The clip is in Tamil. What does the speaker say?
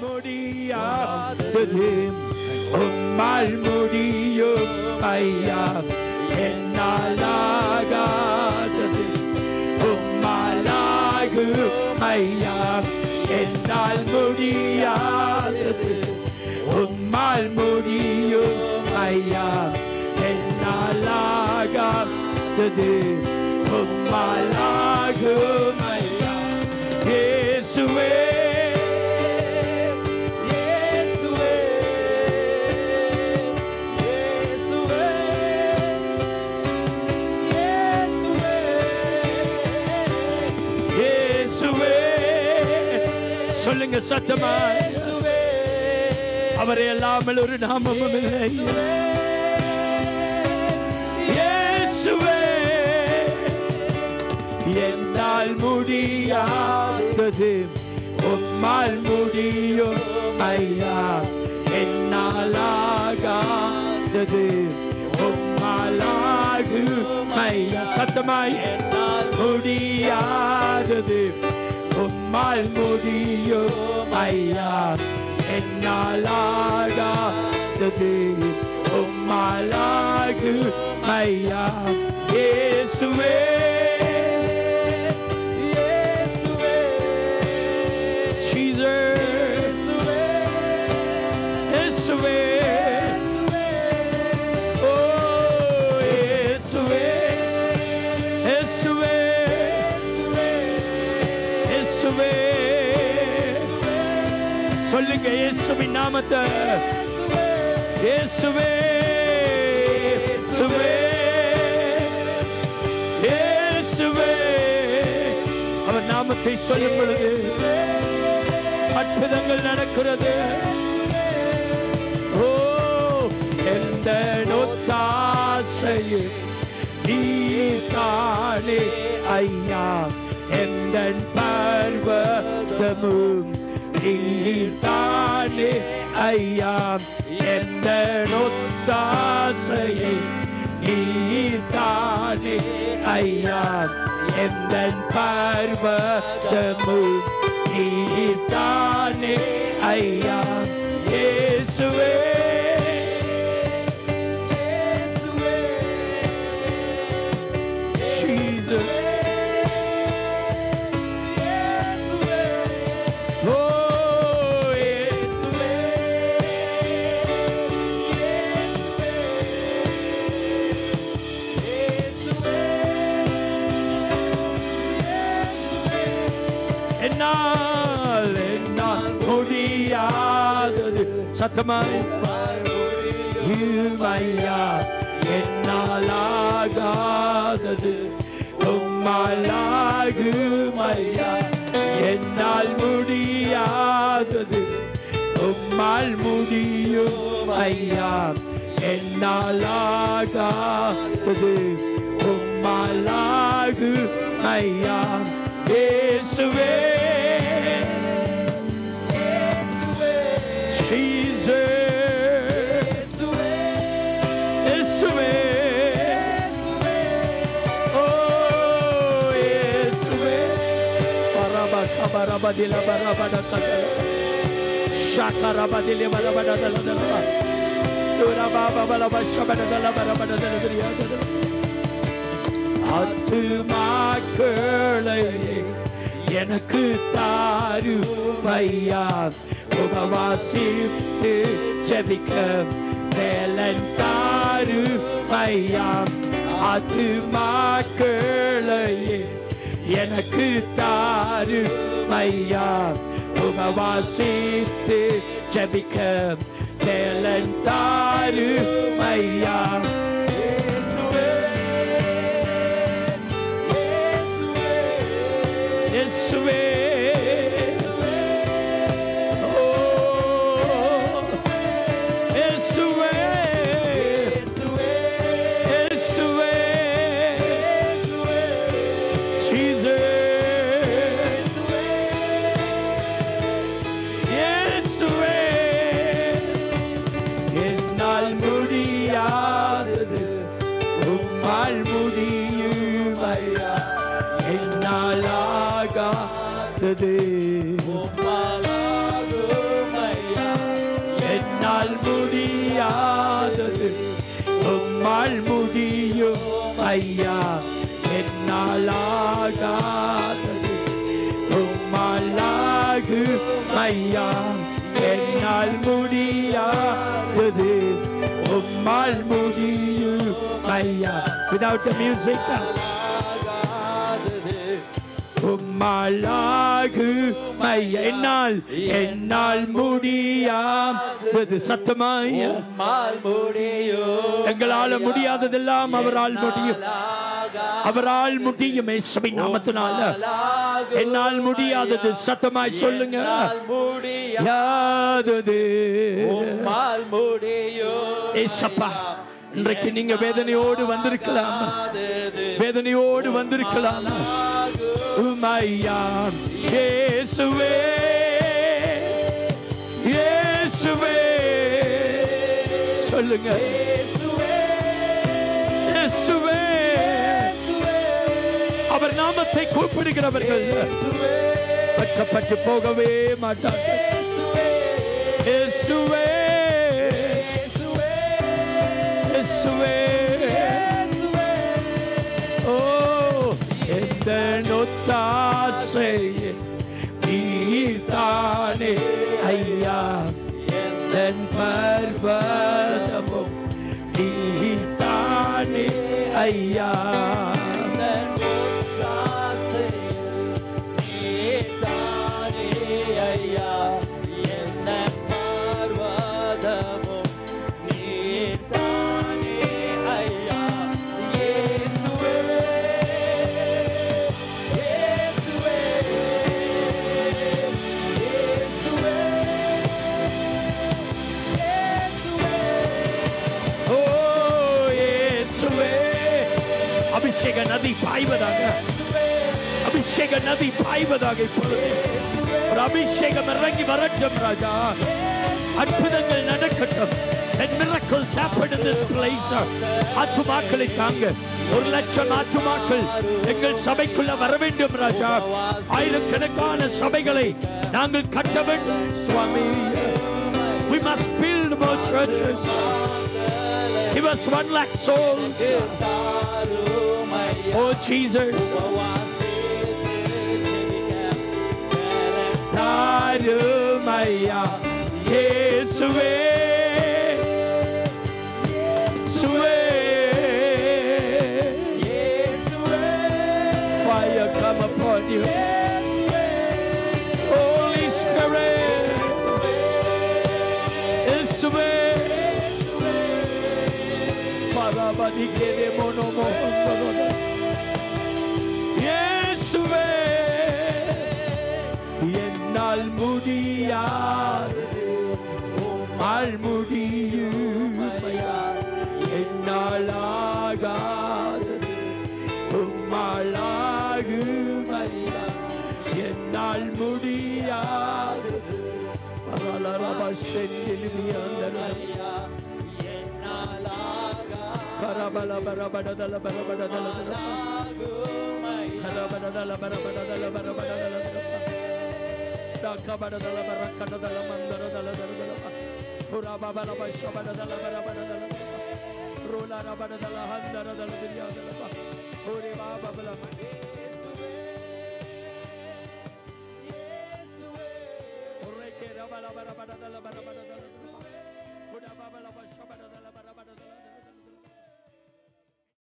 முடியாதது உம்மால் முடியும் ஐயா. என்னால் ஆகாதது உம்மால் ஆகும் ஐயா. என்னால் முடியாதது உம்மால் முடியும் ஐயா. என்னால் ஆகாதது உம்மால் ஆகும் ஐயா. இயேசுவே சொல்லுங்க சத்தமாய், அவரை இல்லாமல் ஒரு நாமமும் இல்லை. இயேசுவே என்னால் முடியாதது உம்மால் முடியும் ஐயா. என்னால் ஆகாதது உம்மால் ஆகும் ஐயா. சத்தமாய், என்னால் முடியாதது உம்மால் முடியும் ஐயா. என்னால் ஆகாதது உம்மால் ஆகும் ஐயா. இயேசுவே இயேசுவே இயேசுவே ஓ இயேசுவே இயேசுவே இயேசுவே. சொல்லுங்க இயேசுவின் நாமத்தை. இயேசுவே இயேசுவே இயேசுவே. அவர் நாமத்தை சொல்லும் பொழுது அற்புதங்கள் நடக்கிறது. ஓ எந்த நொத்தாசையே நீதானே ஐயா. எந்த பர்வதமும் நீதானே ஐயா. எந்த நொத்தாசையை நீதானே ஐயா. எந்த பர்வதமும் நீதானே ஐயா. இயேசுவே Jesus. என்னால் முடியாதது சத்தமாய் ஐயா. என்னால் ஆகாதது உம்மால் ஆகும் ஐயா. என்னால் முடியாதது உம்மால் முடியும் ஐயா. என்னால் ஆகாதது உம்மால் ஆகும் ஐயா. இயேசுவே Barabadila barabada kata shakara badile barabada dala dala dura baba bala bashabada dala barabada dala dala ஆத்துமாக்களை எனக்கு தாரும் ஐயா. உபவாசித்து ஜெபிக்க வேலன் தாரும் ஐயா. ஆத்துமாக்களை எனக்கு தாரும் ஐயா. உபவாசித்து ஜெபிக்க வேலன் தாரும் ஐயா. இயேசுவே ஐயா என்னாலாகாதது உம்மாலாகும் ஐயா என்னால் முடியாதது உம்மால் முடியும் ஐயா. Without the music உம்மாலாகும் ஐயா என்னால் முடியாதது சத்தமாய் உம்மால் முடியும் எங்களால முடியாததெல்லாம் அவரால் முடியும் அவரால் முடியும் இயேசுவின் நாமத்தினால என்னால் முடியாதது சத்தமாய் சொல்லுங்க முடியாதது உம்மால் முடியும் இயேசப்பா. இன்றைக்கு நீங்க வேதனையோடு வந்திருக்கலாம் வேதனையோடு வந்திருக்கலாம் உம்மையா இயேசுவே இயேசுவே சொல்லுங்க இயேசுவே. அவர் நாமத்தை கூப்பிடுகிறவர்கள் கட்டப்பட்டு போகவே மாட்டார்கள். இயேசுவே இயேசுவே ஓ எந்த நொத்தாசையே நீதானே ஐயா என் பர்வதமும் நீதானே ஐயா அபிஷேக நதி பாய்வதாக அபிஷேக நதி பாய்வதாக இப்பொழுது ஒரு அபிஷேகம் இறங்கி வரட்டும் ராஜா. அற்புதங்கள் நடக்கட்டும். And miracles happen in this place. ஆத்துமாக்களை தாங்க 1,00,000 ஆத்துமாக்கள் எங்கள் சபைக்குள்ள வர வேண்டும் ராஜா. ஆயிரக்கணக்கான சபைகளை நாங்கள் கட்ட வேண்டும் சுவாமி. We must build more churches. Give us 1,00,000 souls. Oh Jesus. Tarumaya Yesuve Yesuve fire come upon you. Holy Spirit Yesuve Parabadi kede mono mohondo Yesuve என்னால் முடியாதது உம்மால் முடியும் என்னால் ஆகாதது உம்மால் ஆகும் என்னால் முடியாதது பரலரப செந்திலிமியந்தரையா என்னால் ஆகாதது பரபல பரபடதல பரபடதல பரபடதல பரபடதல பரபடதல Kabadala barakadala mandala dala pura babala bashabadala barabadala rola rabadala handara dala diryadala puri babala Yesuwe Yesuwe Oreke rabala barabadala barabadala